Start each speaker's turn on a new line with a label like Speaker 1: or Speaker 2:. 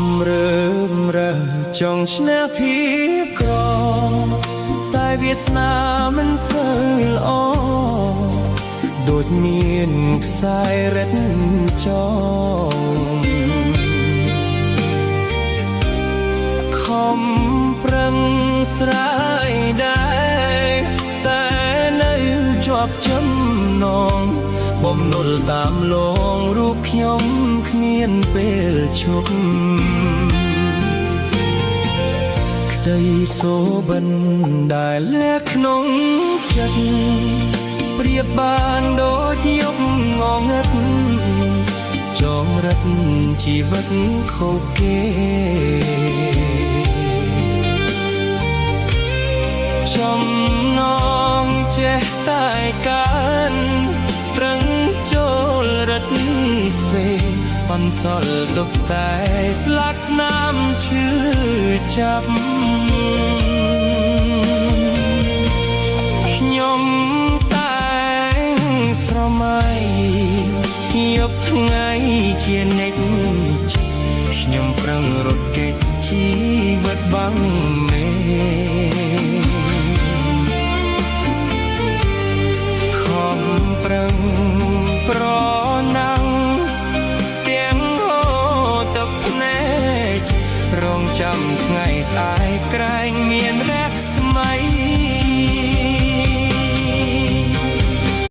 Speaker 1: មរើមរើចង់ឈ្នះភាពក្រតែវាសនាមិនសូវល្អដូចមានខ្សែរឹតចងខំប្រឹងស្រាយដែរតែនៅជាប់ចំណងបំណុលតាមលងរូបខ្ញុំគ្មានពេលឈប់ក្តីសូបិនដែលលាក់ក្នុងចិត្តប្រៀបបានដូចយប់ងងឹតចងរឹតជីវិតខូចគេចំណងចេះតែកាន់ប្រឹងចូលរឹតទ្វេបន្សល់ទុកតែស្លាកស្នាមឈឺចាប់ខ្ញុំតែងស្រមៃយប់ថ្ងៃជានិច្ចខ្ញុំប្រឹងរត់គេចជីវិតបាំងមេខំប្រឹងប្រណាំងទាំងហូរទឹកភ្នែករងចាំ